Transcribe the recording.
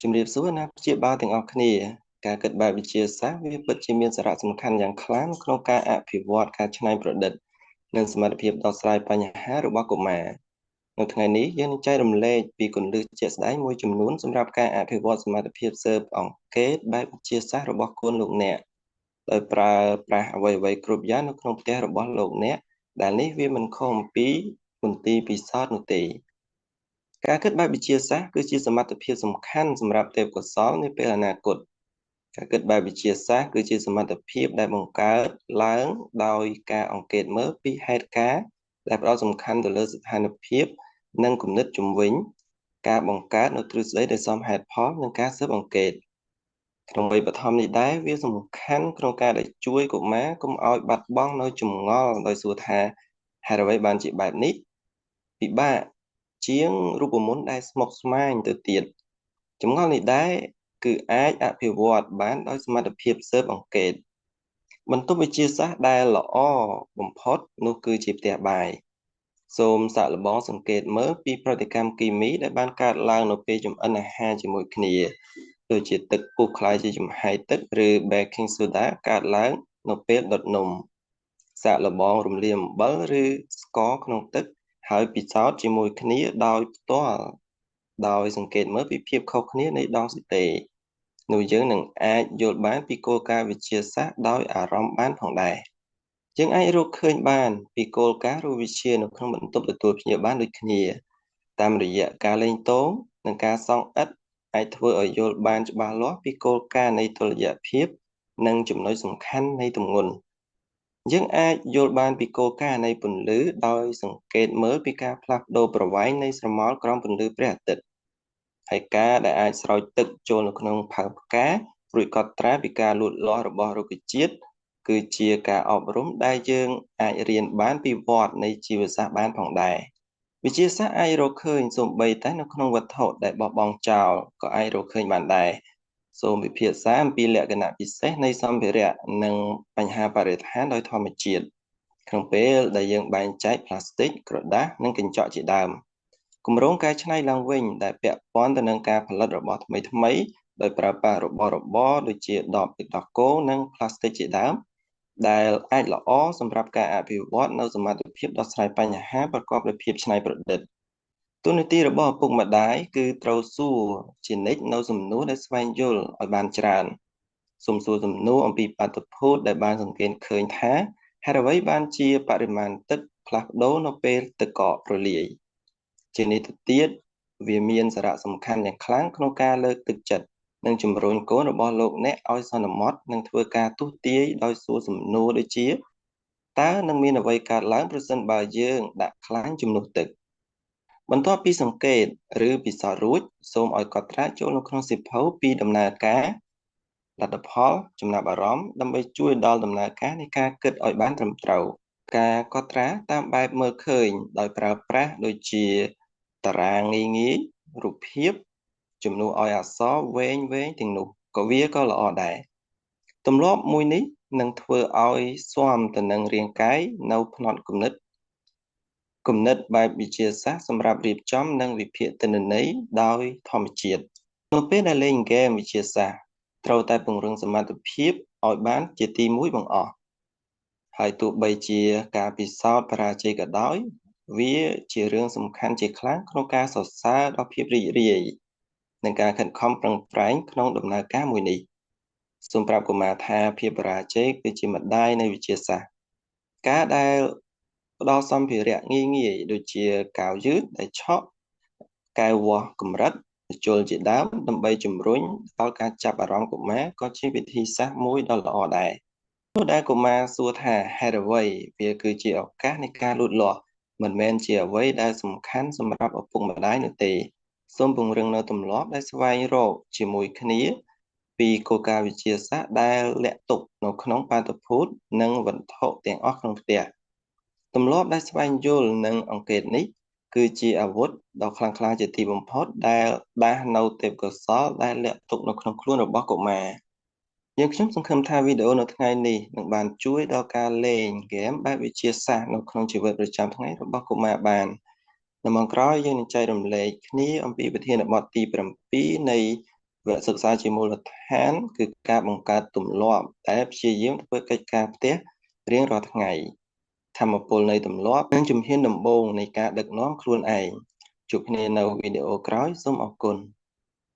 ជំរាបសួរណាព្យាបាលទាំងអស់គ្នាការគិតបែបវិទ្យាសាស្ត្រវាពិតជាមានសារៈសំខាន់យ៉ាងខ្លាំងក្នុងការអភិវឌ្ឍការច្នៃប្រឌិតនិងសមត្ថភាពដោះស្រាយបញ្ហារបស់កុមារនៅថ្ងៃនេះយើងនឹងចែករំលែកពីគន្លឹះជាក់ស្ដែងមួយចំនួនសម្រាប់ការអភិវឌ្ឍសមត្ថភាពស៊ើបអង្កេតបែបវិទ្យាសាស្ត្ររបស់កូនលោកអ្នកដោយប្រើប្រាស់អ្វីៗគ្រប់យ៉ាងនៅក្នុងផ្ទះរបស់លោកអ្នកដែលនេះវាមិនខុសអំពីមន្ទីរពិសោធន៍នោះទេការគិតបែបវិទ្យាសាស្ត្រគឺជាសមត្ថភាពសំខាន់សម្រាប់ទេពកោសល្យនាពេលអនាគតការគិតបែបវិទ្យាសាស្ត្រគឺជាសមត្ថភាពដែលបង្កើតឡើងដោយការអង្កេតមើលពីហេតុការណ៍ដែលផ្ដោតសំខាន់ទៅលើស្ថានភាពនិងគំនិតជំវិញការបង្កើតនូវទ្រឹស្ដីដែលសមហេតុផលនិងការស៊ើបអង្កេតក្នុងវ័យបឋមនេះដែរវាសំខាន់ក្នុងការដែលជួយកុមារកុំឲ្យបាត់បង់នូវចម្ងល់ដោយសួរថាហេតុអ្វីបានជាបែបនេះពិបាកជាងរូបមន្តដែលស្មុគស្មាញទៅទៀតចម្ងល់នេះដែរគឺអាចអភិវឌ្ឍបានដោយសមត្ថភាពស៊ើបអង្កេតបន្ទប់វិទ្យាសាស្ត្រដែលល្អបំផុតនោះគឺជាផ្ទះបាយសូមសាកល្បងសង្កេតមើលពីប្រតិកម្មគីមីដែលបានកើតឡើងនៅពេលចម្អិនអាហារជាមួយគ្នាដូចជាទឹកពុះក្លាយជាចំហាយទឹកឬ baking soda កើតឡើងនៅពេលដុតនំសាកល្បងរំលាយអំបិលឬស្ករក្នុងទឹកហើយពិសោធន៍ជាមួយគ្នាដោយផ្ទាល់ដោយសង្កេតមើលពីភាពខុសគ្នានៃដងសរសេរនោះយើងនឹងអាចយល់បានពីគោលការណ៍វិទ្យាសាស្ត្រដោយអារម្មណ៍បានផងដែរយើងអាចរកឃើញបានពីគោលការណ៍រូបវិទ្យានៅក្នុងបន្ទប់ទទួលភ្ញៀវបានដូចគ្នាតាមរយៈការលេងទងនិងការសងឥដ្ឋអាចធ្វើឲ្យយល់បានច្បាស់លាស់ពីគោលការណ៍នៃតុល្យភាពនិងចំណុចសំខាន់នៃទម្ងន់យើងអាចយល់បានពីគោលការណ៍នៃពន្លឺដោយសង្កេតមើលពីការផ្លាស់ប្ដូរប្រវែងនៃស្រមោលក្រោមពន្លឺព្រះអាទិត្យហើយការដែលអាចស្រោចទឹកចូលនៅក្នុងផើងផ្ការួចកត់ត្រាពីការលូតលាស់របស់រុក្ខជាតិគឺជាការអប់រំដែលយើងអាចរៀនបានពីវដ្តនៃជីវសាស្ត្របានផងដែរវិទ្យាសាស្ត្រអាចរកឃើញសូម្បីតែនៅក្នុងវត្ថុដែលបោះបង់ចោលក៏អាចរកឃើញបានដែរសូមពិភាក្សាអំពីលក្ខណៈពិសេសនៃសម្ភារៈនិងបញ្ហាបរិស្ថានដោយធម្មជាតិក្នុងពេលដែលយើងបែងចែកផ្លាស្ទិកក្រដាសនិងកញ្ចក់ជាដើមគម្រោងកែច្នៃឡើងវិញដែលពាក់ព័ន្ធទៅនឹងការផលិតរបស់ថ្មីៗដោយប្រើប្រាស់របស់របរដូចជាដបទឹកដោះគោនិងផ្លាស្ទិកជាដើមដែលអាចល្អសម្រាប់ការអភិវឌ្ឍនៅសមត្ថភាពដោះស្រាយបញ្ហាប្រកបដោយភាពច្នៃប្រឌិតទូនាទីរបស់ឪពុកម្ដាយគឺត្រូវសួរជានិច្ចនៅសំណួរដែលស្វែងយល់ឲ្យបានច្រើនសូមសួរសំណួរអំពីបាតុភូតដែលបានសង្កេតឃើញថាហេតុអ្វីបានជាបរិមាណទឹកផ្លាស់ប្ដូរនៅពេលទឹកកករលាយជានេះទៅទៀតវាមានសារៈសំខាន់យ៉ាងខ្លាំងក្នុងការលើកទឹកចិត្តនិងជំរុញកូនរបស់លោកអ្នកឲ្យសន្មតនិងធ្វើការទស្សន៍ទាយដោយសួរសំណួរដូចជាតើនឹងមានអ្វីកើតឡើងប្រសិនបើយើងដាក់ខ្លាញ់ជំនួសទឹកបន្ទាប់ពីសង្កេតឬពិសោធន៍រួចសូមឲ្យកត់ត្រាចូលនៅក្នុងសៀវភៅពីដំណើរការលទ្ធផលចំណាប់អារម្មណ៍ដើម្បីជួយដល់ដំណើរការនៃការគិតឲ្យបានត្រឹមត្រូវការកត់ត្រាតាមបែបមើលឃើញដោយប្រើប្រាស់ដូចជាតារាងងាយៗរូបភាពជំនួសឲ្យអក្សរវែងៗទាំងនោះក៏វាក៏ល្អដែរទម្លាប់មួយនេះនឹងធ្វើឲ្យស៊ាំទៅនឹងរាងកាយនៅផ្នត់គំនិតបែបវិទ្យាសាស្ត្រសម្រាប់រៀបចំនិងវិភាគទិន្នន័យដោយធម្មជាតិនៅពេលដែលលេងហ្គេមវិទ្យាសាស្ត្រត្រូវតែពង្រឹងសមត្ថភាពឲ្យបានជាទីមួយបង្អស់ហើយទោះបីជាការពិសោធន៍បរាជ័យក៏ដោយវាជារឿងសំខាន់ជាខ្លាំងក្នុងការសរសើរដល់ភាពរីករាយនិងការខិតខំប្រឹងប្រែងក្នុងដំណើរការមួយនេះសូមប្រាប់កុមារថាភាពបរាជ័យគឺជាម្ដាយនៃវិទ្យាសាស្ត្រការដែលផ្ដល់សម្ភារៈងាយៗដូចជាកាវយឺតដែលឆក់កែវវាស់កម្រិតជលជាដើមដើម្បីជំរុញដល់ការចាប់អារម្មណ៍កុមារក៏ជាវិធីសាស្ត្រមួយដ៏ល្អដែរនោះដែលកុមារសួរថាហេតុអ្វីវាគឺជាឱកាសនៃការលូតលាស់មិនមែនជាអ្វីដែលសំខាន់សម្រាប់ឪពុកម្ដាយនោះទេសូមពង្រឹងនៅទម្លាប់ដែលស្វែងរកជាមួយគ្នាពីគោលការណ៍វិទ្យាសាស្ត្រដែលលាក់ទុកនៅក្នុងបាតុភូតនិងវត្ថុទាំងអស់ក្នុងផ្ទះទម្លាប់ដែលស្វែងយល់និងអង្កេតនេះគឺជាអាវុធដ៏ខ្លាំងក្លាជាទីបំផុតដែលដាស់នៅទេពកោសល្យដែលលាក់ទុកនៅក្នុងខ្លួនរបស់កុមារយើងខ្ញុំសង្ឃឹមថាវីដេអូនៅថ្ងៃនេះនឹងបានជួយដល់ការលេងហ្គេមបែបវិទ្យាសាស្ត្រនៅក្នុងជីវិតប្រចាំថ្ងៃរបស់កុមារបាននៅម៉ោងក្រោយយើងនឹងចែករំលែកគ្នាអំពីប្រធានបទទី7នៃ វគ្គសិក្សាជាមូលដ្ឋានគឺការបង្កើតទម្លាប់ដែលព្យាយាមធ្វើកិច្ចការផ្ទះរៀងរាល់ថ្ងៃថាមពលនៃទម្លាប់និងជំហានដំបូងនៃការដឹកនាំខ្លួនឯងជួបគ្នានៅវីដេអូក្រោយសូមអរគុណ